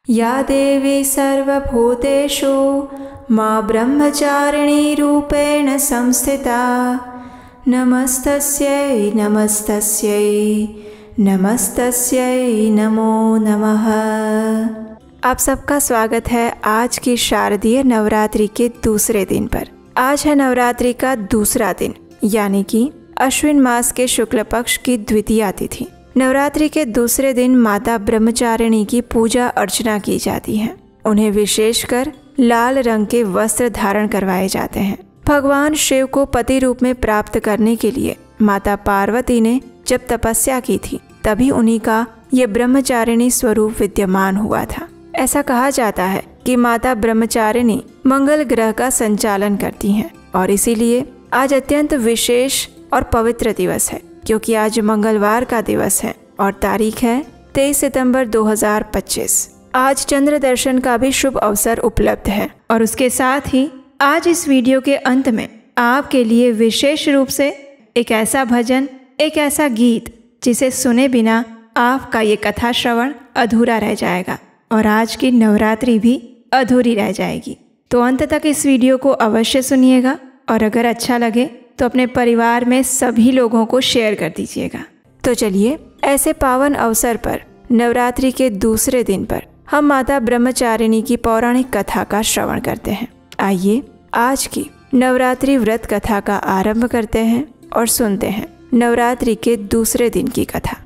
या देवी सर्वभूतेषु मां ब्रह्मचारिणी रूपेण संस्थिता नमस्तस्यै नमस्तस्यै नमस्तस्यै नमो नमः। आप सबका स्वागत है आज की शारदीय नवरात्रि के दूसरे दिन पर। आज है नवरात्रि का दूसरा दिन, यानी कि अश्विन मास के शुक्ल पक्ष की द्वितीया तिथि। नवरात्रि के दूसरे दिन माता ब्रह्मचारिणी की पूजा अर्चना की जाती है। उन्हें विशेषकर लाल रंग के वस्त्र धारण करवाए जाते हैं। भगवान शिव को पति रूप में प्राप्त करने के लिए माता पार्वती ने जब तपस्या की थी, तभी उन्हीं का ये ब्रह्मचारिणी स्वरूप विद्यमान हुआ था। ऐसा कहा जाता है कि माता ब्रह्मचारिणी मंगल ग्रह का संचालन करती हैं और इसीलिए आज अत्यंत विशेष और पवित्र दिवस है, क्योंकि आज मंगलवार का दिवस है और तारीख है 23 सितंबर 2025। आज चंद्र दर्शन का भी शुभ अवसर उपलब्ध है और उसके साथ ही आज इस वीडियो के अंत में आपके लिए विशेष रूप से एक ऐसा भजन, एक ऐसा गीत जिसे सुने बिना आपका ये कथा श्रवण अधूरा रह जाएगा और आज की नवरात्रि भी अधूरी रह जाएगी। तो अंत तक इस वीडियो को अवश्य सुनिएगा और अगर अच्छा लगे तो अपने परिवार में सभी लोगों को शेयर कर दीजिएगा। तो चलिए, ऐसे पावन अवसर पर नवरात्रि के दूसरे दिन पर हम माता ब्रह्मचारिणी की पौराणिक कथा का श्रवण करते हैं। आइए आज की नवरात्रि व्रत कथा का आरंभ करते हैं और सुनते हैं नवरात्रि के दूसरे दिन की कथा।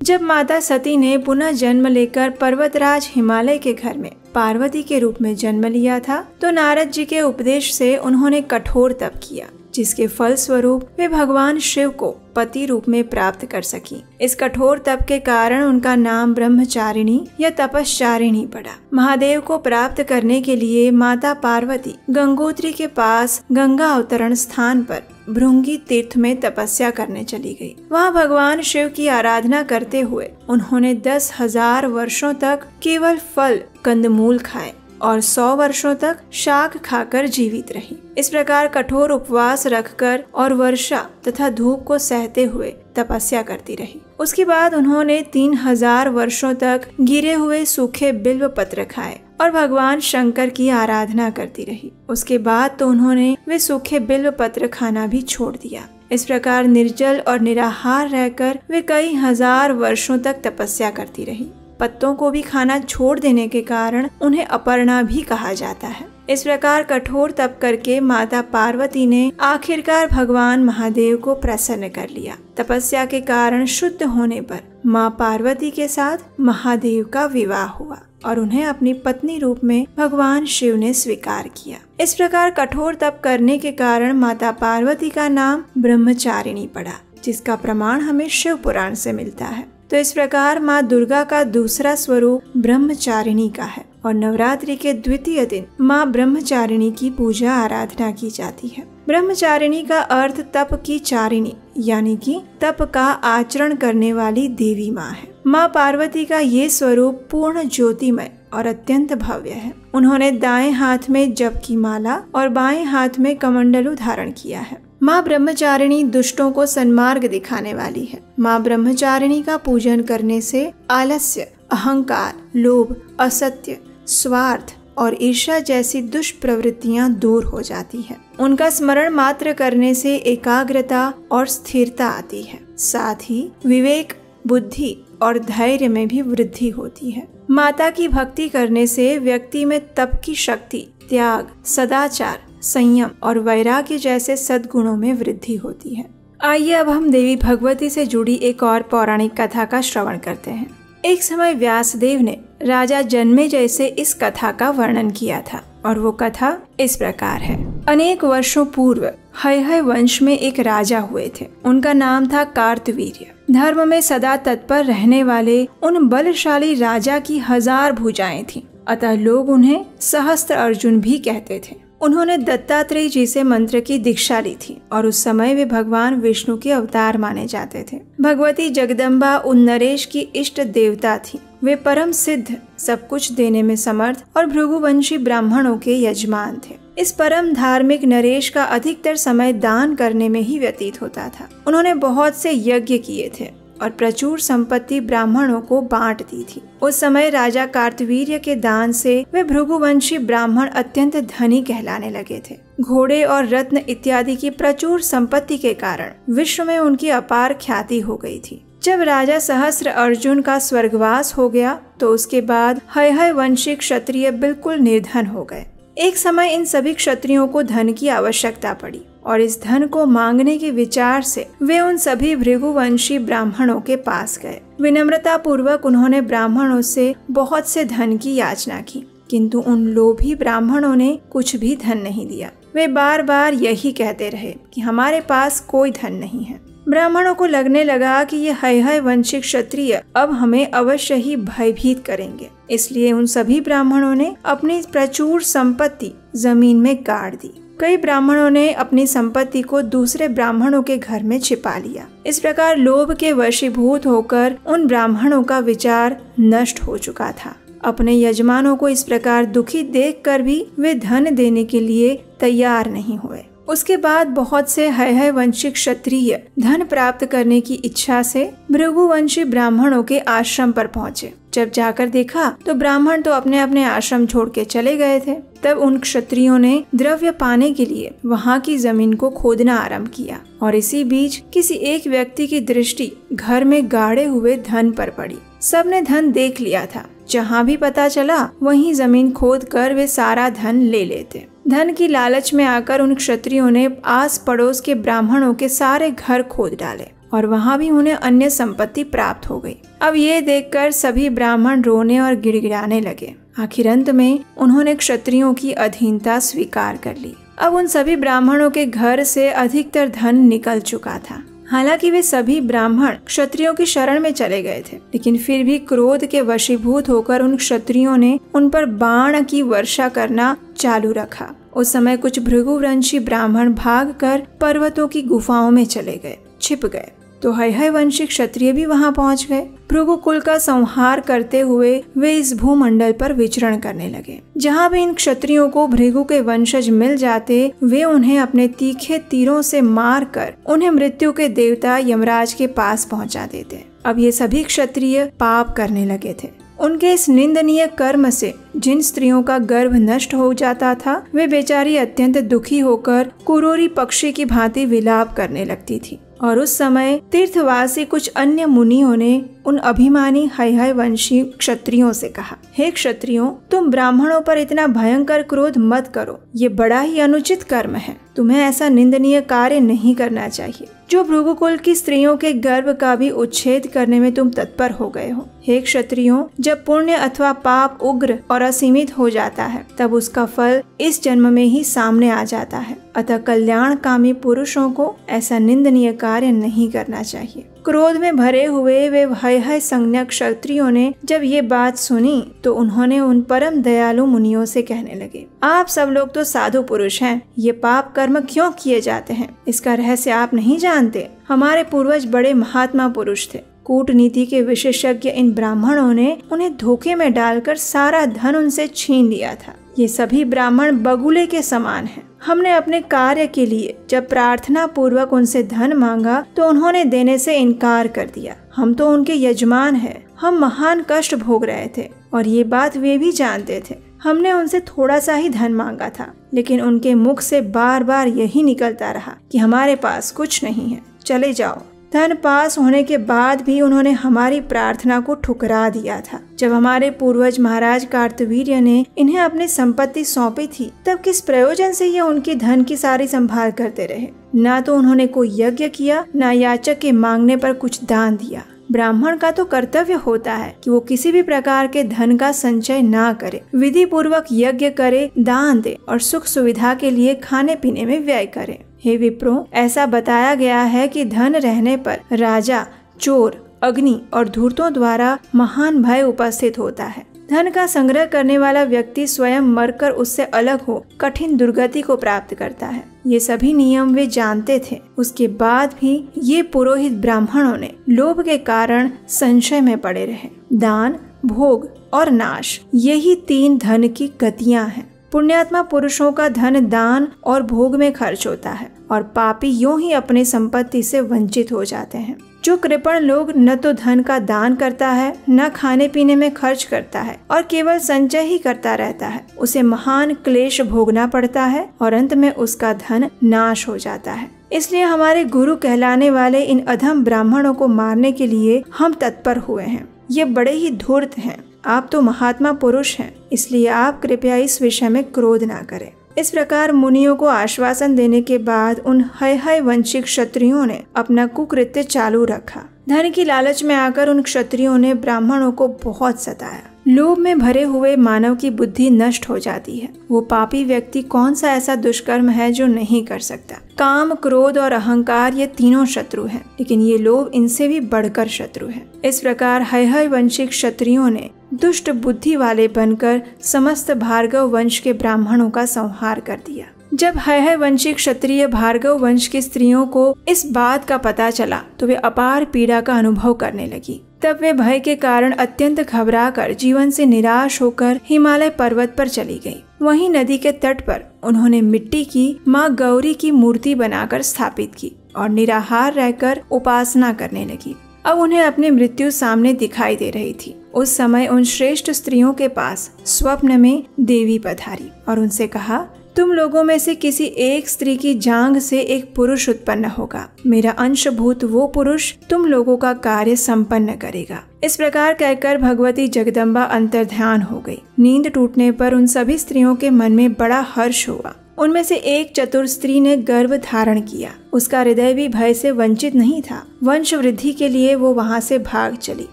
जब माता सती ने पुनः जन्म लेकर पर्वतराज हिमालय के घर में पार्वती के रूप में जन्म लिया था, तो नारद जी के उपदेश से उन्होंने कठोर तप किया, जिसके फल स्वरूप वे भगवान शिव को पति रूप में प्राप्त कर सकी। इस कठोर तप के कारण उनका नाम ब्रह्मचारिणी या तपस्चारिणी पड़ा। महादेव को प्राप्त करने के लिए माता पार्वती गंगोत्री के पास गंगा अवतरण स्थान पर भृंगी तीर्थ में तपस्या करने चली गई। वहाँ भगवान शिव की आराधना करते हुए उन्होंने 10,000 वर्षों तक केवल फल कंदमूल खाए और 100 वर्षों तक शाक खाकर जीवित रही। इस प्रकार कठोर उपवास रखकर और वर्षा तथा धूप को सहते हुए तपस्या करती रही। उसके बाद उन्होंने 3,000 वर्षों तक गिरे हुए सूखे बिल्व पत्र खाए और भगवान शंकर की आराधना करती रही। उसके बाद तो उन्होंने वे सूखे बिल्व पत्र खाना भी छोड़ दिया। इस प्रकार निर्जल और निराहार रहकर वे कई हजार वर्षों तक तपस्या करती रही। पत्तों को भी खाना छोड़ देने के कारण उन्हें अपर्णा भी कहा जाता है। इस प्रकार कठोर तप करके माता पार्वती ने आखिरकार भगवान महादेव को प्रसन्न कर लिया। तपस्या के कारण शुद्ध होने पर माँ पार्वती के साथ महादेव का विवाह हुआ और उन्हें अपनी पत्नी रूप में भगवान शिव ने स्वीकार किया। इस प्रकार कठोर तप करने के कारण माता पार्वती का नाम ब्रह्मचारिणी पड़ा, जिसका प्रमाण हमें शिव पुराण से मिलता है। तो इस प्रकार माँ दुर्गा का दूसरा स्वरूप ब्रह्मचारिणी का है और नवरात्रि के द्वितीय दिन माँ ब्रह्मचारिणी की पूजा आराधना की जाती है। ब्रह्मचारिणी का अर्थ तप की चारिणी, यानी कि तप का आचरण करने वाली देवी माँ है। माँ पार्वती का ये स्वरूप पूर्ण ज्योतिमय और अत्यंत भव्य है। उन्होंने दाएं हाथ में जप की माला और बाएं हाथ में कमंडलू धारण किया है। माँ ब्रह्मचारिणी दुष्टों को सन्मार्ग दिखाने वाली है। माँ ब्रह्मचारिणी का पूजन करने से आलस्य, अहंकार, लोभ, असत्य, स्वार्थ और ईर्ष्या जैसी दुष्प्रवृत्तियाँ दूर हो जाती है। उनका स्मरण मात्र करने से एकाग्रता और स्थिरता आती है। साथ ही विवेक, बुद्धि और धैर्य में भी वृद्धि होती है। माता की भक्ति करने से व्यक्ति में तप की शक्ति, त्याग, सदाचार, संयम और वैराग्य जैसे सद्गुणों में वृद्धि होती है। आइए अब हम देवी भगवती से जुड़ी एक और पौराणिक कथा का श्रवण करते हैं। एक समय व्यासदेव ने राजा जन्मेजय से इस कथा का वर्णन किया था और वो कथा इस प्रकार है। अनेक वर्षों पूर्व हयहय वंश में एक राजा हुए थे। उनका नाम था कार्तवीर्य। धर्म में सदा तत्पर रहने वाले उन बलशाली राजा की 1000 भुजाएं थीं, अतः लोग उन्हें सहस्त्र अर्जुन भी कहते थे। उन्होंने दत्तात्रेय जी से मंत्र की दीक्षा ली थी और उस समय वे भगवान विष्णु के अवतार माने जाते थे। भगवती जगदम्बा उन नरेश की इष्ट देवता थी। वे परम सिद्ध, सब कुछ देने में समर्थ और भृगुवंशी ब्राह्मणों के यजमान थे। इस परम धार्मिक नरेश का अधिकतर समय दान करने में ही व्यतीत होता था। उन्होंने बहुत से यज्ञ किए थे और प्रचुर संपत्ति ब्राह्मणों को बांट दी थी। उस समय राजा कार्तवीर्य के दान से वे भृगुवंशी ब्राह्मण अत्यंत धनी कहलाने लगे थे। घोड़े और रत्न इत्यादि की प्रचुर संपत्ति के कारण विश्व में उनकी अपार ख्याति हो गई थी। जब राजा सहस्त्र अर्जुन का स्वर्गवास हो गया तो उसके बाद हय वंशी क्षत्रिय बिल्कुल निर्धन हो गए। एक समय इन सभी क्षत्रियों को धन की आवश्यकता पड़ी और इस धन को मांगने के विचार से वे उन सभी भृगुवंशी ब्राह्मणों के पास गए। विनम्रता पूर्वक उन्होंने ब्राह्मणों से बहुत से धन की याचना की, किंतु उन लोभी ब्राह्मणों ने कुछ भी धन नहीं दिया। वे बार बार यही कहते रहे कि हमारे पास कोई धन नहीं है। ब्राह्मणों को लगने लगा कि ये हय वंशी क्षत्रिय अब हमें अवश्य ही भयभीत करेंगे, इसलिए उन सभी ब्राह्मणों ने अपनी प्रचुर संपत्ति जमीन में गाड़ दी। कई ब्राह्मणों ने अपनी संपत्ति को दूसरे ब्राह्मणों के घर में छिपा लिया। इस प्रकार लोभ के वशीभूत होकर उन ब्राह्मणों का विचार नष्ट हो चुका था। अपने यजमानों को इस प्रकार दुखी देखकर भी वे धन देने के लिए तैयार नहीं हुए। उसके बाद बहुत से हय वंशी क्षत्रिय धन प्राप्त करने की इच्छा से भृगुवंशी ब्राह्मणों के आश्रम पर पहुँचे। जब जाकर देखा तो ब्राह्मण तो अपने अपने आश्रम छोड़ के चले गए थे। तब उन क्षत्रियों ने द्रव्य पाने के लिए वहाँ की जमीन को खोदना आरंभ किया और इसी बीच किसी एक व्यक्ति की दृष्टि घर में गाड़े हुए धन पर पड़ी। सबने धन देख लिया था। जहाँ भी पता चला वहीं जमीन खोद कर वे सारा धन ले लेते। धन की लालच में आकर उन क्षत्रियों ने आस पड़ोस के ब्राह्मणों के सारे घर खोद डाले और वहाँ भी उन्हें अन्य संपत्ति प्राप्त हो गई। अब ये देखकर सभी ब्राह्मण रोने और गिड़गिड़ाने लगे। आखिर अंत में उन्होंने क्षत्रियों की अधीनता स्वीकार कर ली। अब उन सभी ब्राह्मणों के घर से अधिकतर धन निकल चुका था। हालांकि वे सभी ब्राह्मण क्षत्रियों की शरण में चले गए थे, लेकिन फिर भी क्रोध के वशीभूत होकर उन क्षत्रियों ने उन पर बाण की वर्षा करना चालू रखा। उस समय कुछ भृगुवंशी ब्राह्मण भागकर पर्वतों की गुफाओं में चले गए, छिप गए। तो हय वंशी क्षत्रिय भी वहां पहुंच गए। भृगुकुल का संहार करते हुए वे इस भूमंडल पर विचरण करने लगे। जहां भी इन क्षत्रियों को भृगु के वंशज मिल जाते वे उन्हें अपने तीखे तीरों से मार कर उन्हें मृत्यु के देवता यमराज के पास पहुंचा देते। अब ये सभी क्षत्रिय पाप करने लगे थे। उनके इस निंदनीय कर्म से जिन स्त्रियों का गर्भ नष्ट हो जाता था वे बेचारी अत्यंत दुखी होकर कुरोरी पक्षी की भांति विलाप करने लगती थी। और उस समय तीर्थवासी कुछ अन्य मुनियों ने उन अभिमानी हय वंशी क्षत्रियों से कहा, हे क्षत्रियों, तुम ब्राह्मणों पर इतना भयंकर क्रोध मत करो। ये बड़ा ही अनुचित कर्म है। तुम्हें ऐसा निंदनीय कार्य नहीं करना चाहिए। जो भृगुकुल की स्त्रियों के गर्भ का भी उच्छेद करने में तुम तत्पर हो गए हो। हे क्षत्रियों, जब पुण्य अथवा पाप उग्र और असीमित हो जाता है तब उसका फल इस जन्म में ही सामने आ जाता है। अतः कल्याणकामी पुरुषों को ऐसा निंदनीय कार्य नहीं करना चाहिए। क्रोध में भरे हुए वे हय संज्ञक क्षत्रियों ने जब ये बात सुनी तो उन्होंने उन परम दयालु मुनियों से कहने लगे, आप सब लोग तो साधु पुरुष हैं, ये पाप कर्म क्यों किए जाते हैं? इसका रहस्य आप नहीं जानते। हमारे पूर्वज बड़े महात्मा पुरुष थे। कूटनीति के विशेषज्ञ इन ब्राह्मणों ने उन्हें धोखे में डालकर सारा धन उनसे छीन लिया था। ये सभी ब्राह्मण बगुले के समान हैं। हमने अपने कार्य के लिए जब प्रार्थना पूर्वक उनसे धन मांगा तो उन्होंने देने से इनकार कर दिया। हम तो उनके यजमान हैं। हम महान कष्ट भोग रहे थे और ये बात वे भी जानते थे। हमने उनसे थोड़ा सा ही धन मांगा था, लेकिन उनके मुख से बार बार यही निकलता रहा कि हमारे पास कुछ नहीं है, चले जाओ। धन पास होने के बाद भी उन्होंने हमारी प्रार्थना को ठुकरा दिया था। जब हमारे पूर्वज महाराज कार्तवीर्य ने इन्हें अपनी संपत्ति सौंपी थी तब किस प्रयोजन से ये उनकी धन की सारी संभाल करते रहे। ना तो उन्होंने कोई यज्ञ किया, ना याचक के मांगने पर कुछ दान दिया। ब्राह्मण का तो कर्तव्य होता है कि वो किसी भी प्रकार के धन का संचय ना करे, विधि पूर्वक यज्ञ करे, दान दे और सुख सुविधा के लिए खाने पीने में व्यय करे। हे विप्रो, ऐसा बताया गया है कि धन रहने पर राजा, चोर, अग्नि और धूर्तों द्वारा महान भय उपस्थित होता है। धन का संग्रह करने वाला व्यक्ति स्वयं मरकर उससे अलग हो कठिन दुर्गति को प्राप्त करता है। ये सभी नियम वे जानते थे। उसके बाद भी ये पुरोहित ब्राह्मणों ने लोभ के कारण संशय में पड़े रहे। दान, भोग और नाश, यही तीन धन की गतियां हैं। पुण्यात्मा पुरुषों का धन दान और भोग में खर्च होता है और पापी यूं ही अपनी संपत्ति से वंचित हो जाते हैं। जो कृपण लोग न तो धन का दान करता है, न खाने पीने में खर्च करता है और केवल संचय ही करता रहता है, उसे महान क्लेश भोगना पड़ता है और अंत में उसका धन नाश हो जाता है। इसलिए हमारे गुरु कहलाने वाले इन अधम ब्राह्मणों को मारने के लिए हम तत्पर हुए हैं। ये बड़े ही धूर्त हैं। आप तो महात्मा पुरुष हैं, इसलिए आप कृपया इस विषय में क्रोध ना करें। इस प्रकार मुनियों को आश्वासन देने के बाद उन हय वंशिक क्षत्रियों ने अपना कुकृत्य चालू रखा। धन की लालच में आकर उन क्षत्रियों ने ब्राह्मणों को बहुत सताया। लोभ में भरे हुए मानव की बुद्धि नष्ट हो जाती है। वो पापी व्यक्ति कौन सा ऐसा दुष्कर्म है जो नहीं कर सकता। काम, क्रोध और अहंकार ये तीनों शत्रु हैं, लेकिन ये लोभ इनसे भी बढ़कर शत्रु है। इस प्रकार हय वंशिक क्षत्रियों ने दुष्ट बुद्धि वाले बनकर समस्त भार्गव वंश के ब्राह्मणों का संहार कर दिया। जब हय वंशी क्षत्रिय भार्गव वंश की स्त्रियों को इस बात का पता चला तो वे अपार पीड़ा का अनुभव करने लगी। तब वे भय के कारण अत्यंत घबराकर जीवन से निराश होकर हिमालय पर्वत पर चली गई। वहीं नदी के तट पर उन्होंने मिट्टी की माँ गौरी की मूर्ति बनाकर स्थापित की और निराहार रहकर उपासना करने लगी। अब उन्हें अपनी मृत्यु सामने दिखाई दे रही थी। उस समय उन श्रेष्ठ स्त्रियों के पास स्वप्न में देवी पधारी और उनसे कहा, तुम लोगों में से किसी एक स्त्री की जांघ से एक पुरुष उत्पन्न होगा। मेरा अंशभूत वो पुरुष तुम लोगों का कार्य संपन्न करेगा। इस प्रकार कहकर भगवती जगदम्बा अंतर्ध्यान हो गई। नींद टूटने पर उन सभी स्त्रियों के मन में बड़ा हर्ष हुआ। उनमें से एक चतुर स्त्री ने गर्भ धारण किया। उसका हृदय भी भय से वंचित नहीं था। वंश वृद्धि के लिए वो वहाँ से भाग चली।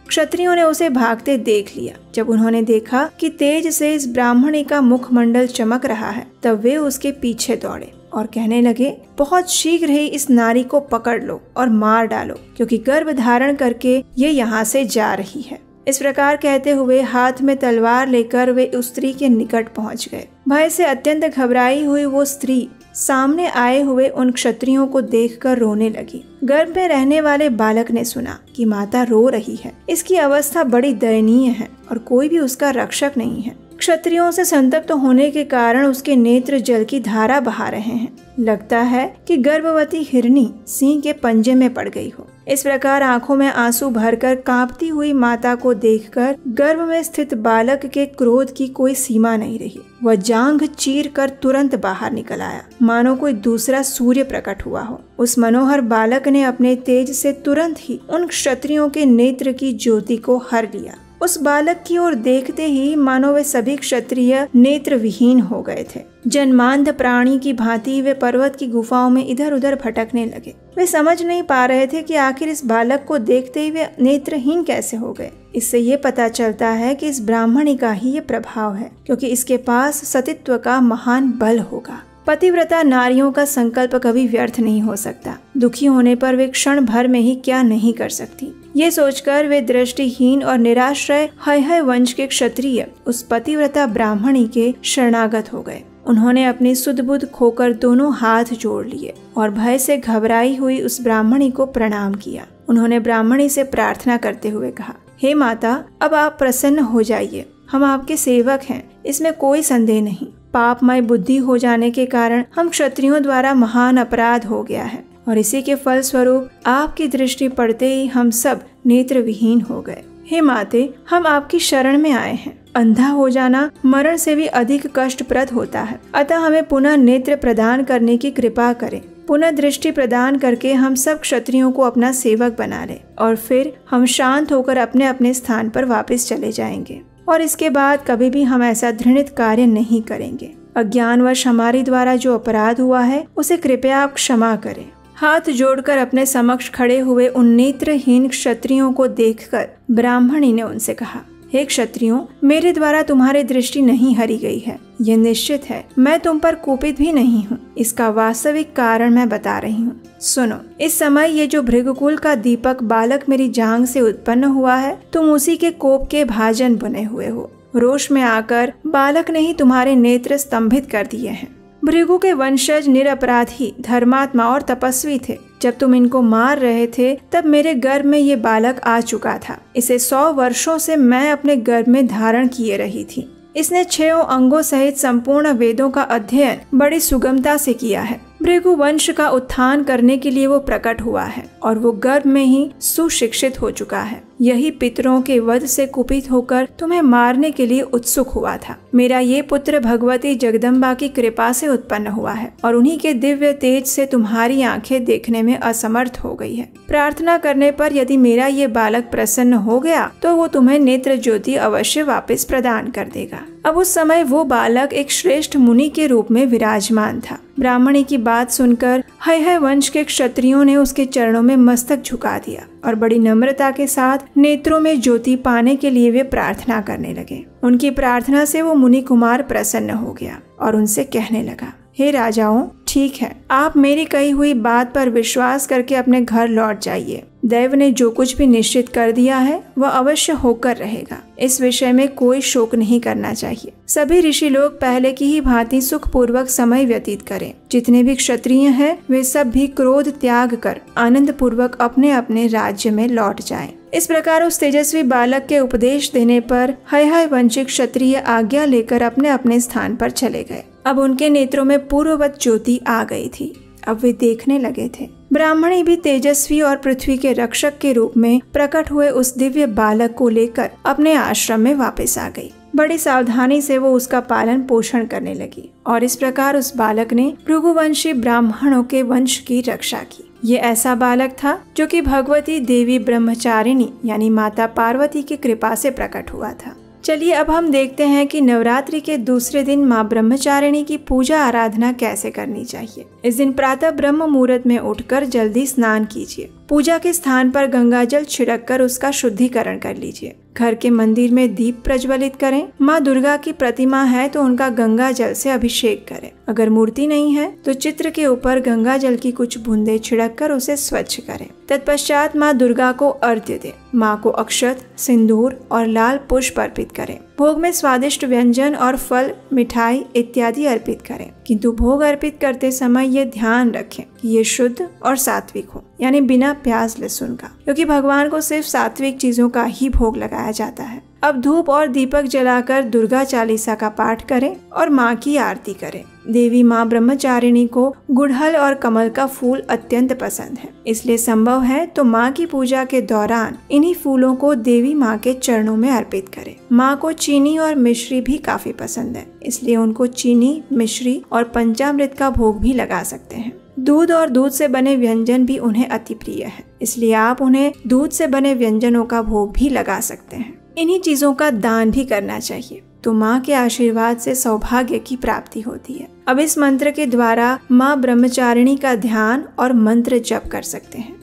क्षत्रियों ने उसे भागते देख लिया। जब उन्होंने देखा कि तेज से इस ब्राह्मणी का मुखमंडल चमक रहा है, तब वे उसके पीछे दौड़े और कहने लगे, बहुत शीघ्र ही इस नारी को पकड़ लो और मार डालो, क्योंकि गर्भ धारण करके ये यहाँ से जा रही है। इस प्रकार कहते हुए हाथ में तलवार लेकर वे उस स्त्री के निकट पहुँच गए। भय से अत्यंत घबराई हुई वो स्त्री सामने आए हुए उन क्षत्रियों को देखकर रोने लगी। गर्भ में रहने वाले बालक ने सुना कि माता रो रही है। इसकी अवस्था बड़ी दयनीय है और कोई भी उसका रक्षक नहीं है। क्षत्रियों से संतप्त होने के कारण उसके नेत्र जल की धारा बहा रहे हैं। लगता है कि गर्भवती हिरनी सिंह के पंजे में पड़ गई हो। इस प्रकार आंखों में आंसू भरकर कांपती हुई माता को देखकर गर्भ में स्थित बालक के क्रोध की कोई सीमा नहीं रही। वह जांघ चीर कर तुरंत बाहर निकल आया, मानो कोई दूसरा सूर्य प्रकट हुआ हो। उस मनोहर बालक ने अपने तेज से तुरंत ही उन क्षत्रियों के नेत्र की ज्योति को हर लिया। उस बालक की ओर देखते ही मानो वे सभी क्षत्रिय नेत्र विहीन हो गए थे। जन्मांध प्राणी की भांति वे पर्वत की गुफाओं में इधर उधर भटकने लगे। वे समझ नहीं पा रहे थे कि आखिर इस बालक को देखते ही वे नेत्रहीन कैसे हो गए। इससे ये पता चलता है कि इस ब्राह्मणी का ही ये प्रभाव है, क्योंकि इसके पास सतीत्व का महान बल होगा। पतिव्रता नारियों का संकल्प कभी व्यर्थ नहीं हो सकता। दुखी होने पर वे क्षण भर में ही क्या नहीं कर सकती। ये सोचकर वे दृष्टिहीन और निराश्रय हय वंश के क्षत्रिय उस पतिव्रता ब्राह्मणी के शरणागत हो गए। उन्होंने अपनी सुध बुध खोकर दोनों हाथ जोड़ लिए और भय से घबराई हुई उस ब्राह्मणी को प्रणाम किया। उन्होंने ब्राह्मणी से प्रार्थना करते हुए कहा, हे माता, अब आप प्रसन्न हो जाइए। हम आपके सेवक हैं, इसमें कोई संदेह नहीं। पापमय बुद्धि हो जाने के कारण हम क्षत्रियों द्वारा महान अपराध हो गया है और इसी के फल स्वरूप आपकी दृष्टि पड़ते ही हम सब नेत्र विहीन हो गए। हे माते, हम आपकी शरण में आए हैं। अंधा हो जाना मरण से भी अधिक कष्टप्रद होता है, अतः हमें पुनः नेत्र प्रदान करने की कृपा करें। पुनः दृष्टि प्रदान करके हम सब क्षत्रियों को अपना सेवक बना ले और फिर हम शांत होकर अपने अपने स्थान पर वापस चले जाएंगे और इसके बाद कभी भी हम ऐसा घृणित कार्य नहीं करेंगे। अज्ञानवश हमारे द्वारा जो अपराध हुआ है उसे कृपया आप क्षमा करें। हाथ जोड़कर अपने समक्ष खड़े हुए उन नेत्रहीन क्षत्रियों को देखकर ब्राह्मणी ने उनसे कहा, हे क्षत्रियों, मेरे द्वारा तुम्हारी दृष्टि नहीं हरी गई है, ये निश्चित है। मैं तुम पर कुपित भी नहीं हूँ। इसका वास्तविक कारण मैं बता रही हूँ। सुनो, इस समय ये जो भृगुकुल का दीपक बालक मेरी जांघ से उत्पन्न हुआ है, तुम उसी के कोप के भाजन बने हुए हो। रोष में आकर बालक ने ही तुम्हारे नेत्र स्तंभित कर दिए हैं। भृगु के वंशज निरपराधी, धर्मात्मा और तपस्वी थे। जब तुम इनको मार रहे थे तब मेरे गर्भ में ये बालक आ चुका था। इसे 100 वर्षों से मैं अपने गर्भ में धारण किए रही थी। इसने 6 अंगों सहित संपूर्ण वेदों का अध्ययन बड़ी सुगमता से किया है। भृगु वंश का उत्थान करने के लिए वो प्रकट हुआ है और वो गर्भ में ही सुशिक्षित हो चुका है। यही पितरों के वध से कुपित होकर तुम्हें मारने के लिए उत्सुक हुआ था। मेरा ये पुत्र भगवती जगदम्बा की कृपा से उत्पन्न हुआ है और उन्हीं के दिव्य तेज से तुम्हारी आंखें देखने में असमर्थ हो गई है। प्रार्थना करने पर यदि मेरा ये बालक प्रसन्न हो गया तो वो तुम्हें नेत्र ज्योति अवश्य वापस प्रदान कर देगा। अब उस समय वो बालक एक श्रेष्ठ मुनि के रूप में विराजमान था। ब्राह्मणी की बात सुनकर हय वंश के क्षत्रियों ने उसके चरणों में मस्तक झुका दिया और बड़ी नम्रता के साथ नेत्रों में ज्योति पाने के लिए वे प्रार्थना करने लगे। उनकी प्रार्थना से वो मुनि कुमार प्रसन्न हो गया और उनसे कहने लगा, हे राजाओं, ठीक है, आप मेरी कही हुई बात पर विश्वास करके अपने घर लौट जाइए। दैव ने जो कुछ भी निश्चित कर दिया है वह अवश्य होकर रहेगा। इस विषय में कोई शोक नहीं करना चाहिए। सभी ऋषि लोग पहले की ही भांति सुखपूर्वक समय व्यतीत करें। जितने भी क्षत्रिय हैं वे सब भी क्रोध त्याग कर आनंद पूर्वक अपने अपने राज्य में लौट जाएं। इस प्रकार उस तेजस्वी बालक के उपदेश देने पर हय वंशिक क्षत्रिय आज्ञा लेकर अपने अपने स्थान पर चले गए। अब उनके नेत्रों में पूर्ववत ज्योति आ गई थी। अब वे देखने लगे थे। ब्राह्मणी भी तेजस्वी और पृथ्वी के रक्षक के रूप में प्रकट हुए उस दिव्य बालक को लेकर अपने आश्रम में वापस आ गई। बड़ी सावधानी से वो उसका पालन पोषण करने लगी और इस प्रकार उस बालक ने भृगुवंशी ब्राह्मणों के वंश की रक्षा की। ये ऐसा बालक था जो कि भगवती देवी ब्रह्मचारिणी यानी माता पार्वती की कृपा से प्रकट हुआ था। चलिए अब हम देखते हैं कि नवरात्रि के दूसरे दिन माँ ब्रह्मचारिणी की पूजा आराधना कैसे करनी चाहिए। इस दिन प्रातः ब्रह्म मुहूर्त में उठकर जल्दी स्नान कीजिए। पूजा के स्थान पर गंगा जल छिड़क कर उसका शुद्धिकरण कर लीजिए। घर के मंदिर में दीप प्रज्वलित करें। माँ दुर्गा की प्रतिमा है तो उनका गंगा जल से अभिषेक करें। अगर मूर्ति नहीं है तो चित्र के ऊपर गंगा जल की कुछ बूंदे छिड़क कर उसे स्वच्छ करें। तत्पश्चात माँ दुर्गा को अर्घ्य दें। माँ को अक्षत, सिंदूर और लाल पुष्प अर्पित करें। भोग में स्वादिष्ट व्यंजन और फल, मिठाई इत्यादि अर्पित करें, किंतु भोग अर्पित करते समय ये ध्यान रखें कि ये शुद्ध और सात्विक हो, यानी बिना प्याज लहसुन का, क्योंकि भगवान को सिर्फ सात्विक चीजों का ही भोग लगाया जाता है। अब धूप और दीपक जलाकर दुर्गा चालीसा का पाठ करें और माँ की आरती करें। देवी माँ ब्रह्मचारिणी को गुड़हल और कमल का फूल अत्यंत पसंद है, इसलिए संभव है तो माँ की पूजा के दौरान इन्हीं फूलों को देवी माँ के चरणों में अर्पित करें। माँ को चीनी और मिश्री भी काफी पसंद है, इसलिए उनको चीनी, मिश्री और पंचामृत का भोग भी लगा सकते हैं। दूध और दूध से बने व्यंजन भी उन्हें अति प्रिय है, इसलिए आप उन्हें दूध से बने व्यंजनों का भोग भी लगा सकते हैं। इन्हीं चीजों का दान भी करना चाहिए, तो माँ के आशीर्वाद से सौभाग्य की प्राप्ति होती है। अब इस मंत्र के द्वारा माँ ब्रह्मचारिणी का ध्यान और मंत्र जप कर सकते हैं।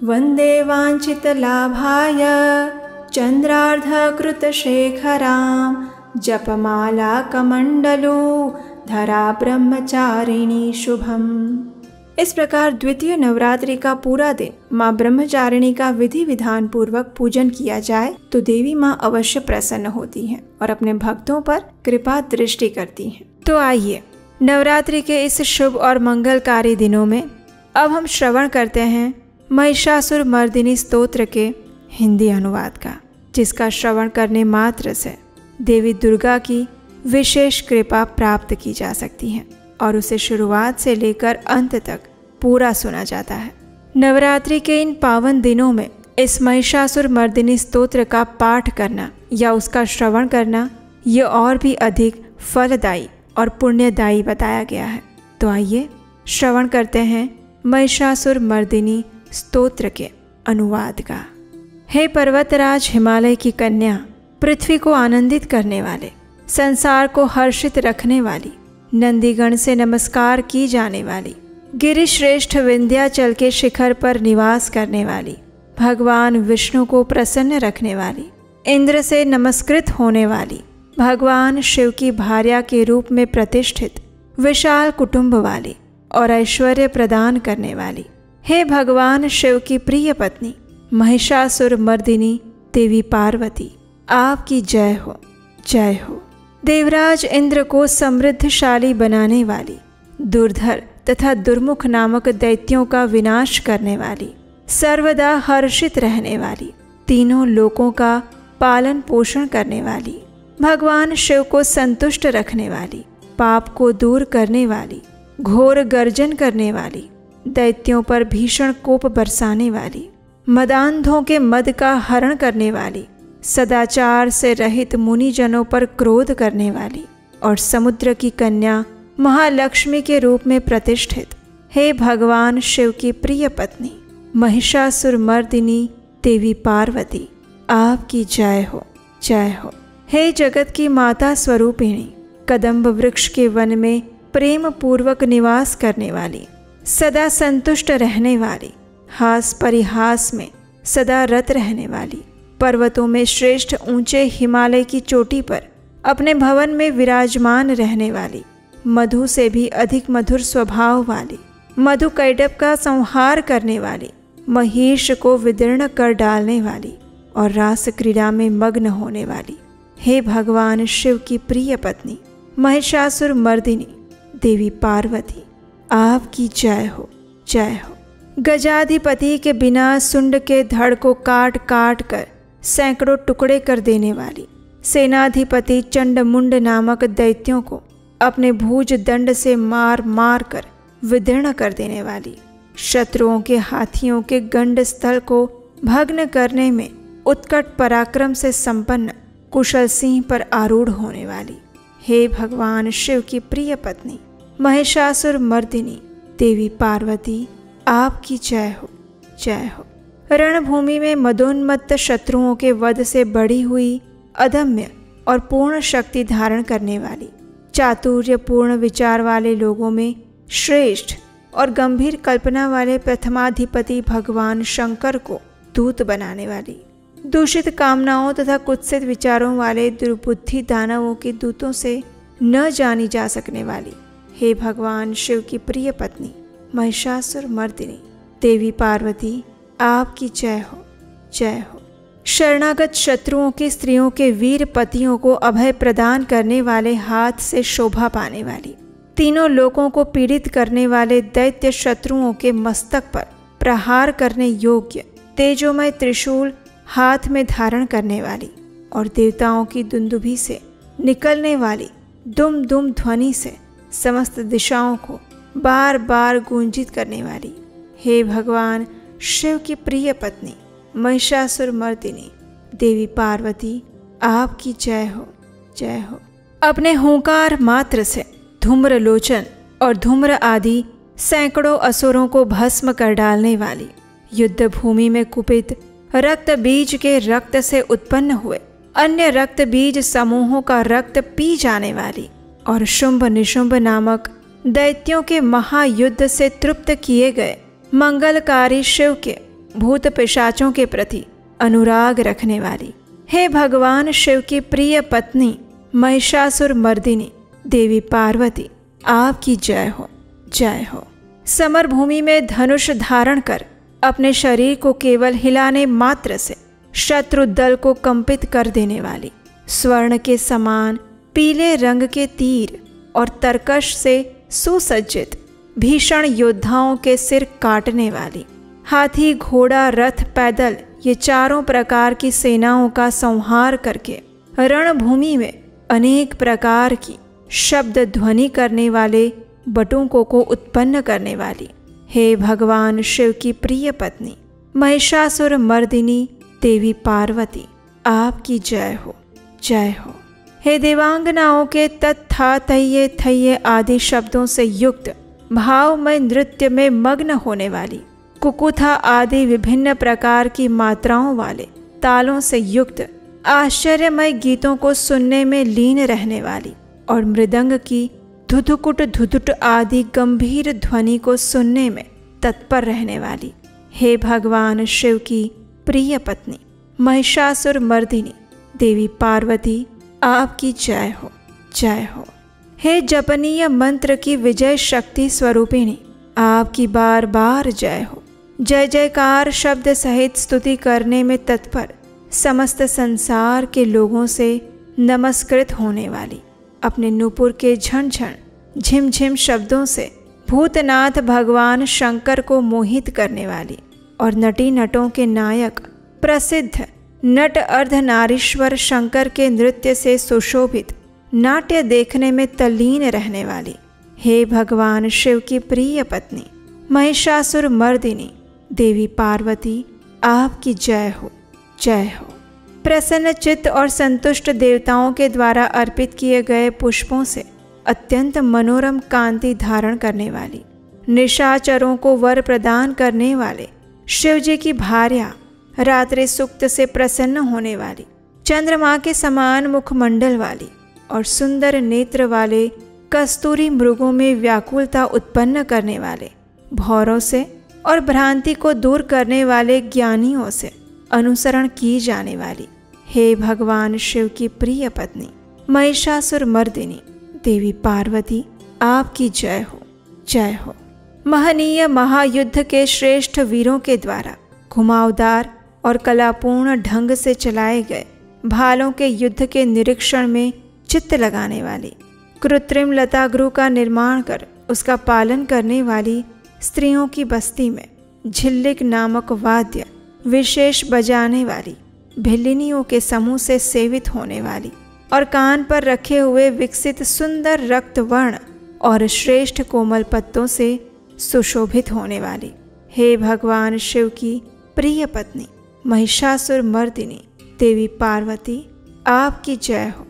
वंदे वांछित लाभाय चंद्रार्ध कृत शेखराम जपमाला कमंडलो धरा ब्रह्मचारिणी शुभम। इस प्रकार द्वितीय नवरात्रि का पूरा दिन माँ ब्रह्मचारिणी का विधि विधान पूर्वक पूजन किया जाए तो देवी माँ अवश्य प्रसन्न होती हैं और अपने भक्तों पर कृपा दृष्टि करती हैं। तो आइए नवरात्रि के इस शुभ और मंगलकारी दिनों में अब हम श्रवण करते हैं महिषासुर मर्दिनी स्तोत्र के हिंदी अनुवाद का, जिसका श्रवण करने मात्र से देवी दुर्गा की विशेष कृपा प्राप्त की जा सकती है और उसे शुरुआत से लेकर अंत तक पूरा सुना जाता है। नवरात्रि के इन पावन दिनों में इस महिषासुर मर्दिनी स्तोत्र का पाठ करना या उसका श्रवण करना ये और भी अधिक फलदायी और पुण्यदायी बताया गया है। तो आइए श्रवण करते हैं महिषासुर मर्दिनी स्तोत्र के अनुवाद का। हे पर्वतराज हिमालय की कन्या, पृथ्वी को आनंदित करने वाले, संसार को हर्षित रखने वाली, नंदीगण से नमस्कार की जाने वाली, गिरिश्रेष्ठ विंध्याचल के शिखर पर निवास करने वाली, भगवान विष्णु को प्रसन्न रखने वाली, इंद्र से नमस्कृत होने वाली, भगवान शिव की भार्या के रूप में प्रतिष्ठित, विशाल कुटुंब वाली और ऐश्वर्य प्रदान करने वाली, हे भगवान शिव की प्रिय पत्नी महिषासुर मर्दिनी देवी पार्वती, आपकी जय हो, जय हो। देवराज इंद्र को समृद्धशाली बनाने वाली, दुर्धर तथा दुर्मुख नामक दैत्यों का विनाश करने वाली, सर्वदा हर्षित रहने वाली, तीनों लोकों का पालन पोषण करने वाली, भगवान शिव को संतुष्ट रखने वाली, पाप को दूर करने वाली, घोर गर्जन करने वाली, दैत्यों पर भीषण कोप बरसाने वाली, मदांधों के मद का हरण करने वाली, सदाचार से रहित मुनिजनों पर क्रोध करने वाली और समुद्र की कन्या महालक्ष्मी के रूप में प्रतिष्ठित हे भगवान शिव की प्रिय पत्नी महिषासुर मर्दिनी देवी पार्वती, आपकी जय हो, जय हो। हे जगत की माता स्वरूपिणी, कदम्ब वृक्ष के वन में प्रेम पूर्वक निवास करने वाली, सदा संतुष्ट रहने वाली, हास परिहास में सदा रत रहने वाली, पर्वतों में श्रेष्ठ ऊंचे हिमालय की चोटी पर अपने भवन में विराजमान रहने वाली, मधु से भी अधिक मधुर स्वभाव वाली, मधु कैटभ का संहार करने वाली, महिष को विदीर्ण कर डालने वाली और रास क्रीड़ा में मग्न होने वाली, हे भगवान शिव की प्रिय पत्नी महिषासुर मर्दिनी देवी पार्वती, आपकी जय हो, जय हो। गजाधिपति के बिना सुंड के धड़ को काट काट कर सैकड़ों टुकड़े कर देने वाली, सेनाधिपति चंडमुंड नामक दैत्यों को अपने भुज दंड से मार मार कर विदीर्ण कर देने वाली, शत्रुओं के हाथियों के गंड स्थल को भग्न करने में उत्कट पराक्रम से संपन्न कुशल सिंह पर आरूढ़ होने वाली, हे भगवान शिव की प्रिय पत्नी महिषासुर मर्दिनी देवी पार्वती, आपकी जय हो, जय हो। रणभूमि में मदोन्मत्त शत्रुओं के वध से बढ़ी हुई अदम्य और पूर्ण शक्ति धारण करने वाली, चातुर्यपूर्ण विचार वाले लोगों में श्रेष्ठ और गंभीर कल्पना वाले प्रथमाधिपति भगवान शंकर को दूत बनाने वाली, दूषित कामनाओं तथा कुत्सित विचारों वाले दुर्बुद्धि दानवों के दूतों से न जानी जा सकने वाली, हे भगवान शिव की प्रिय पत्नी महिषासुर मर्दिनी देवी पार्वती, आपकी जय हो, जय हो। शरणागत शत्रुओं की स्त्रियों के वीर पतियों को अभय प्रदान करने वाले हाथ से शोभा पाने वाली, तीनों लोकों को पीड़ित करने वाले दैत्य शत्रुओं के मस्तक पर प्रहार करने योग्य तेजोमय त्रिशूल हाथ में धारण करने वाली और देवताओं की दुंदुभी से निकलने वाली दुम दुम ध्वनि से समस्त दिशाओं को बार बार गूंजित करने वाली, हे भगवान शिव की प्रिय पत्नी महिषासुर मर्दिनी देवी पार्वती, आपकी जय हो, जय हो। अपने हुंकार मात्र से धूम्रलोचन और धूम्र आदि सैकड़ों असुरों को भस्म कर डालने वाली, युद्ध भूमि में कुपित रक्त बीज के रक्त से उत्पन्न हुए अन्य रक्त बीज समूहों का रक्त पी जाने वाली और शुंभ निशुंभ नामक दैत्यों के महायुद्ध से तृप्त किए गए मंगलकारी शिव के भूत पिशाचों के प्रति अनुराग रखने वाली, हे भगवान शिव की प्रिय पत्नी महिषासुर मर्दिनी देवी पार्वती, आपकी जय हो, जय हो। समर भूमि में धनुष धारण कर अपने शरीर को केवल हिलाने मात्र से शत्रु दल को कंपित कर देने वाली, स्वर्ण के समान पीले रंग के तीर और तरकश से सुसज्जित भीषण योद्धाओं के सिर काटने वाली, हाथी घोड़ा रथ पैदल ये चारों प्रकार की सेनाओं का संहार करके रणभूमि में अनेक प्रकार की शब्द ध्वनि करने वाले बटुकों को उत्पन्न करने वाली, हे भगवान शिव की प्रिय पत्नी महिषासुर मर्दिनी देवी पार्वती, आपकी जय हो, जय हो। हे देवांगनाओं के तत्था तह्ये थह्ये आदि शब्दों से युक्त भावमय नृत्य में मग्न होने वाली, कुकुथा आदि विभिन्न प्रकार की मात्राओं वाले तालों से युक्त आश्चर्यमय गीतों को सुनने में लीन रहने वाली और मृदंग की धुधुकुट धुधुट आदि गंभीर ध्वनि को सुनने में तत्पर रहने वाली, हे भगवान शिव की प्रिय पत्नी महिषासुर मर्दिनी देवी पार्वती, आपकी जय हो, जय हो। हे जपनीय मंत्र की विजय शक्ति स्वरूपिणी, आपकी बार बार जय हो। जय जयकार शब्द सहित स्तुति करने में तत्पर समस्त संसार के लोगों से नमस्कृत होने वाली, अपने नुपुर के झनझन झिमझिम शब्दों से भूतनाथ भगवान शंकर को मोहित करने वाली और नटी नटों के नायक प्रसिद्ध नट अर्धनारीश्वर शंकर के नृत्य से सुशोभित नाट्य देखने में तल्लीन रहने वाली, हे भगवान शिव की प्रिय पत्नी महिषासुर मर्दिनी देवी पार्वती, आपकी जय हो, जय हो। प्रसन्न चित्त और संतुष्ट देवताओं के द्वारा अर्पित किए गए पुष्पों से अत्यंत मनोरम कांति धारण करने वाली, निशाचरों को वर प्रदान करने वाले शिव जी की भार्या, रात्रि सूक्त से प्रसन्न होने वाली, चंद्रमा के समान मुखमंडल वाली और सुंदर नेत्र वाले कस्तूरी मृगों में व्याकुलता उत्पन्न करने वाले, भौरों से और भ्रांति को दूर करने वाले ज्ञानियों से अनुसरण की जाने वाली, हे भगवान शिव की प्रिय पत्नी महिषासुर मर्दिनी देवी पार्वती, आपकी जय हो, जय हो। महनीय महायुद्ध के श्रेष्ठ वीरों के द्वारा घुमावदार और कलापूर्ण ढंग से चलाए गए भालों के युद्ध के निरीक्षण में चित्त लगाने वाली, कृत्रिम लतागृह का निर्माण कर उसका पालन करने वाली स्त्रियों की बस्ती में झिल्लिक नामक वाद्य विशेष बजाने वाली, भिल्लिनियों के समूह से सेवित होने वाली और कान पर रखे हुए विकसित सुंदर रक्त वर्ण और श्रेष्ठ कोमल पत्तों से सुशोभित होने वाली, हे भगवान शिव की प्रिय पत्नी महिषासुर मर्दिनी देवी पार्वती, आपकी जय हो,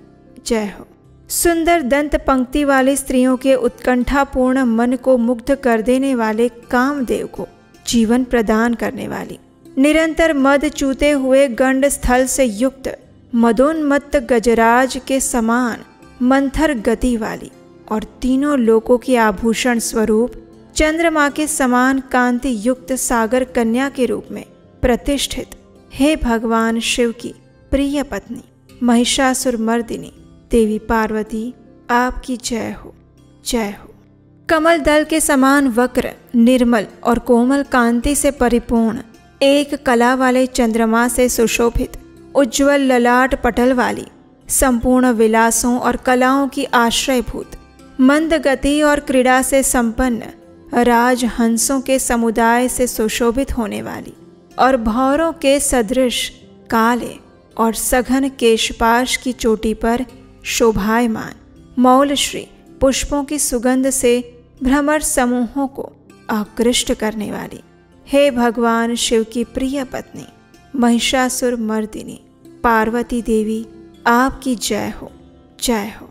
जय हो। सुंदर दंत पंक्ति वाली स्त्रियों के उत्कंठापूर्ण मन को मुग्ध कर देने वाले कामदेव को जीवन प्रदान करने वाली, निरंतर मद चूते हुए गंड स्थल से युक्त मदोन्मत्त गजराज के समान मंथर गति वाली और तीनों लोकों की आभूषण स्वरूप चंद्रमा के समान कांति युक्त सागर कन्या के रूप में प्रतिष्ठित, हे भगवान शिव की प्रिय पत्नी महिषासुर मर्दिनी देवी पार्वती, आपकी जय हो, जय हो। कमल दल के समान वक्र, निर्मल और कोमल कांति से परिपूर्ण, एक कला वाले चंद्रमा से सुशोभित, उज्ज्वल ललाट पटल वाली, संपूर्ण विलासों और कलाओं की आश्रयभूत, मंद गति और क्रीड़ा से संपन्न, राजहंसों के समुदाय से सुशोभित होने वाली और भौरों के सदृश काले और सघन केशपाश की चोटी पर शोभायमान मौलश्री पुष्पों की सुगंध से भ्रमर समूहों को आकृष्ट करने वाली, हे भगवान शिव की प्रिय पत्नी महिषासुर मर्दिनी पार्वती देवी, आपकी जय हो, जय हो।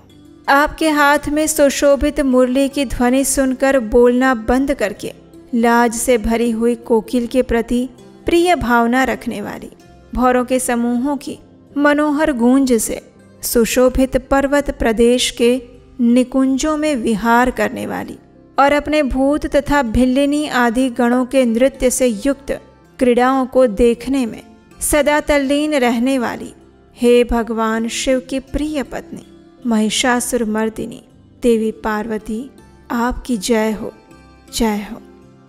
आपके हाथ में सुशोभित मुरली की ध्वनि सुनकर बोलना बंद करके लाज से भरी हुई कोकिल के प्रति प्रिय भावना रखने वाली, भौरों के समूहों की मनोहर गूंज से सुशोभित पर्वत प्रदेश के निकुंजों में विहार करने वाली और अपने भूत तथा भिल्लिनी आदि गणों के नृत्य से युक्त क्रीड़ाओं को देखने में सदा तल्लीन रहने वाली, हे भगवान शिव की प्रिय पत्नी महिषासुर मर्दिनी देवी पार्वती, आपकी जय हो, जय हो।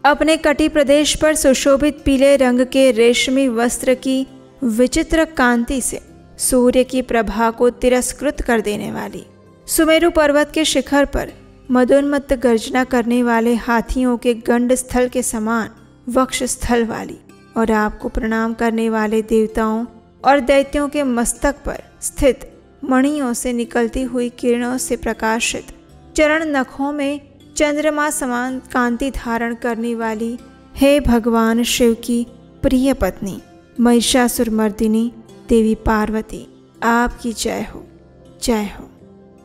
अपने कटी प्रदेश पर सुशोभित पीले रंग के रेशमी वस्त्र की विचित्र कांति से सूर्य की प्रभा को तिरस्कृत कर देने वाली, सुमेरु पर्वत के शिखर पर मदोन्मत्त गर्जना करने वाले हाथियों के गंड स्थल के समान वक्ष स्थल वाली और आपको प्रणाम करने वाले देवताओं और दैत्यों के मस्तक पर स्थित मणियों से निकलती हुई किरणों से प्रकाशित, चरण नखों में चंद्रमा समान कांति धारण करने वाली, हे भगवान शिव की प्रिय पत्नी महिषासुर मर्दिनी देवी पार्वती, आपकी जय हो, जय हो।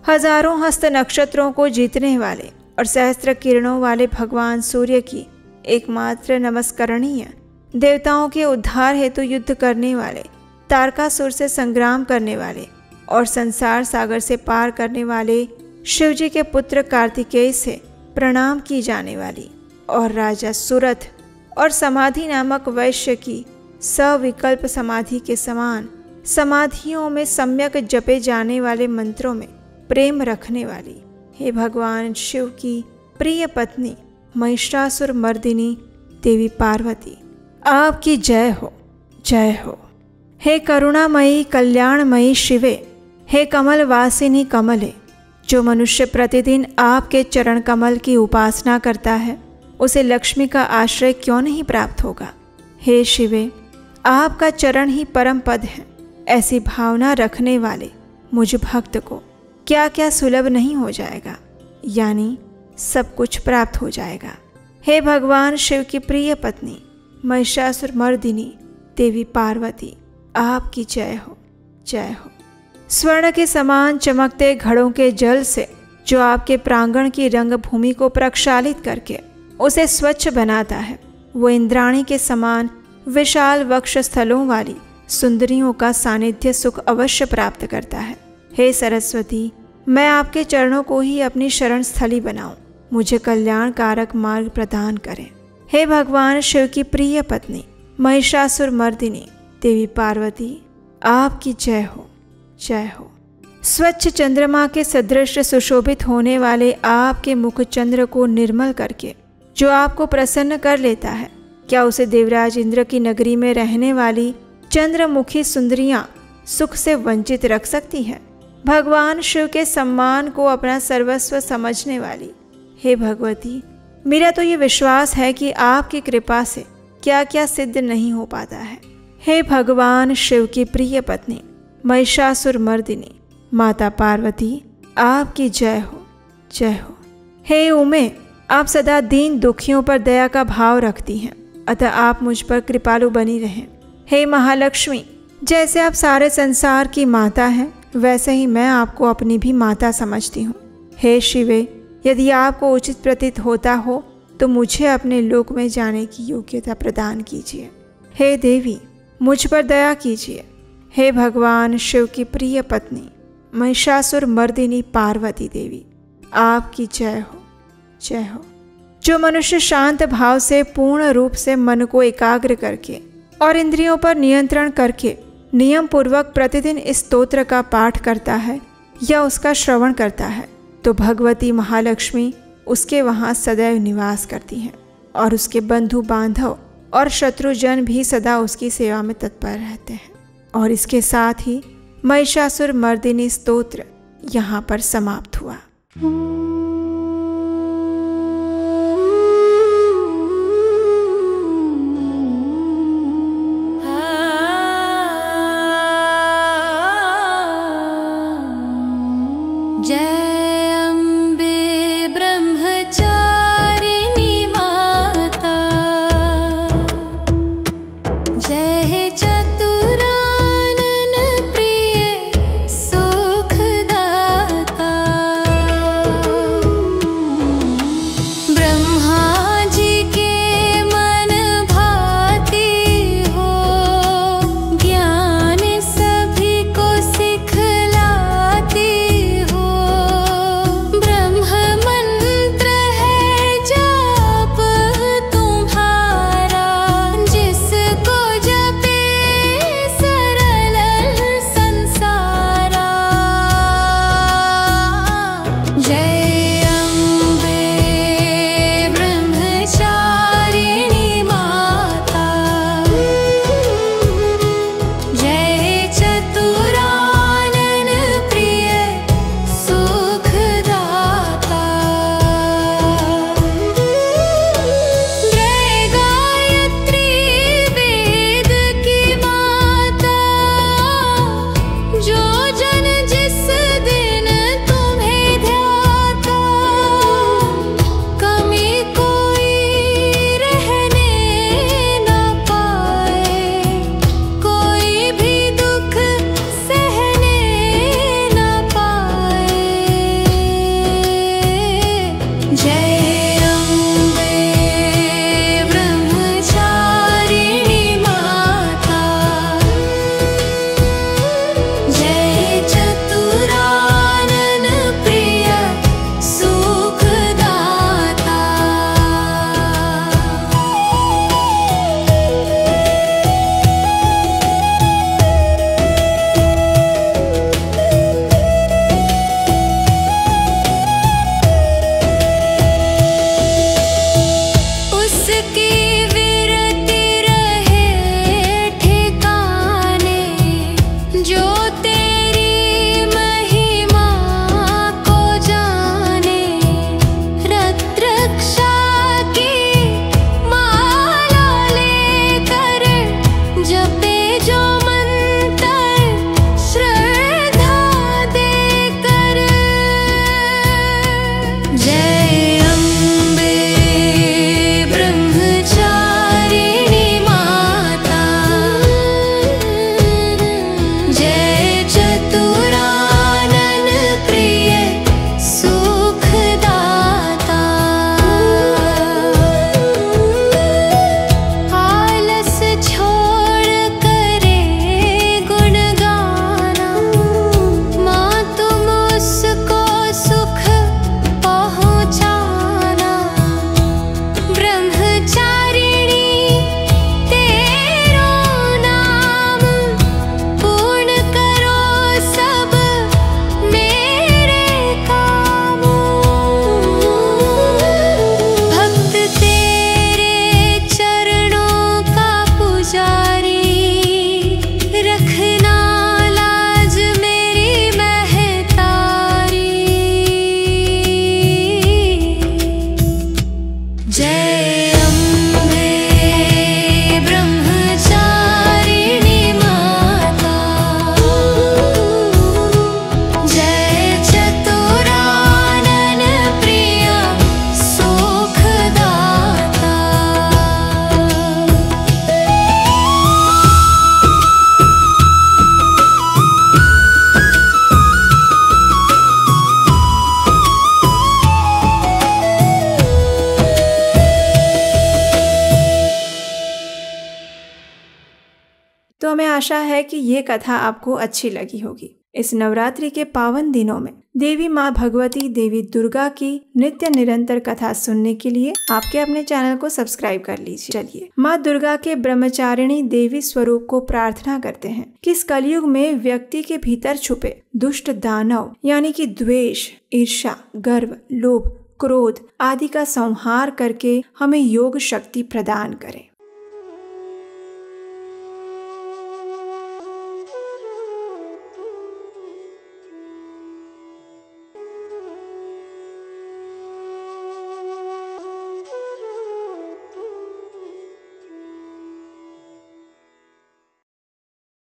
हजारों हस्त नक्षत्रों को जीतने वाले और सहस्त्र किरणों वाले भगवान सूर्य की एकमात्र नमस्करणीय, देवताओं के उद्धार हेतु युद्ध करने वाले, तारकासुर से संग्राम करने वाले और संसार सागर से पार करने वाले शिवजी के पुत्र कार्तिकेय से प्रणाम की जाने वाली और राजा सुरथ और समाधि नामक वैश्य की सविकल्प समाधि के समान समाधियों में सम्यक जपे जाने वाले मंत्रों में प्रेम रखने वाली, हे भगवान शिव की प्रिय पत्नी महिषासुर मर्दिनी देवी पार्वती, आपकी जय हो, जय हो। हे करुणामयी कल्याणमयी शिवे, हे कमल वासिनी कमले, जो मनुष्य प्रतिदिन आपके चरण कमल की उपासना करता है उसे लक्ष्मी का आश्रय क्यों नहीं प्राप्त होगा। हे शिवे, आपका चरण ही परम पद है। ऐसी भावना रखने वाले मुझ भक्त को क्या क्या सुलभ नहीं हो जाएगा। यानी सब कुछ प्राप्त हो जाएगा। हे भगवान शिव की प्रिय पत्नी महिषासुर मर्दिनी देवी पार्वती, आपकी जय हो, जय हो। स्वर्ण के समान चमकते घड़ों के जल से जो आपके प्रांगण की रंग भूमि को प्रक्षालित करके उसे स्वच्छ बनाता है, वो इंद्राणी के समान विशाल वक्ष स्थलों वाली सुंदरियों का सानिध्य सुख अवश्य प्राप्त करता है। हे सरस्वती, मैं आपके चरणों को ही अपनी शरण स्थली बनाऊं, मुझे कल्याण कारक मार्ग प्रदान करें। हे भगवान शिव की प्रिय पत्नी महिषासुर मर्दिनी देवी पार्वती, आपकी जय हो, जय हो। स्वच्छ चंद्रमा के सदृश सुशोभित होने वाले आपके मुख चंद्र को निर्मल करके जो आपको प्रसन्न कर लेता है, क्या उसे देवराज इंद्र की नगरी में रहने वाली चंद्रमुखी सुंदरियां सुख से वंचित रख सकती हैं? भगवान शिव के सम्मान को अपना सर्वस्व समझने वाली हे भगवती, मेरा तो ये विश्वास है कि आपकी कृपा से क्या क्या सिद्ध नहीं हो पाता है। हे भगवान शिव की प्रिय पत्नी महिषासुर मर्दिनी माता पार्वती, आपकी जय हो, जय हो। हे उमे, आप सदा दीन दुखियों पर दया का भाव रखती हैं, अतः आप मुझ पर कृपालु बनी रहें। हे महालक्ष्मी, जैसे आप सारे संसार की माता हैं, वैसे ही मैं आपको अपनी भी माता समझती हूँ। हे शिवे, यदि आपको उचित प्रतीत होता हो तो मुझे अपने लोक में जाने की योग्यता प्रदान कीजिए। हे देवी, मुझ पर दया कीजिए। हे भगवान शिव की प्रिय पत्नी महिषासुर मर्दिनी पार्वती देवी, आपकी जय हो, जय हो। जो मनुष्य शांत भाव से पूर्ण रूप से मन को एकाग्र करके और इंद्रियों पर नियंत्रण करके नियम पूर्वक प्रतिदिन इस स्तोत्र का पाठ करता है या उसका श्रवण करता है, तो भगवती महालक्ष्मी उसके वहाँ सदैव निवास करती हैं और उसके बंधु बांधव और शत्रुजन भी सदा उसकी सेवा में तत्पर रहते हैं। और इसके साथ ही महिषासुर मर्दिनी स्तोत्र यहाँ पर समाप्त हुआ। हमें आशा है कि ये कथा आपको अच्छी लगी होगी। इस नवरात्रि के पावन दिनों में देवी माँ भगवती, देवी दुर्गा की नित्य निरंतर कथा सुनने के लिए आपके अपने चैनल को सब्सक्राइब कर लीजिए। चलिए माँ दुर्गा के ब्रह्मचारिणी देवी स्वरूप को प्रार्थना करते हैं कि इस कलयुग में व्यक्ति के भीतर छुपे दुष्ट दानव यानी कि द्वेष, ईर्ष्या, गर्व, लोभ, क्रोध आदि का संहार करके हमें योग शक्ति प्रदान करें।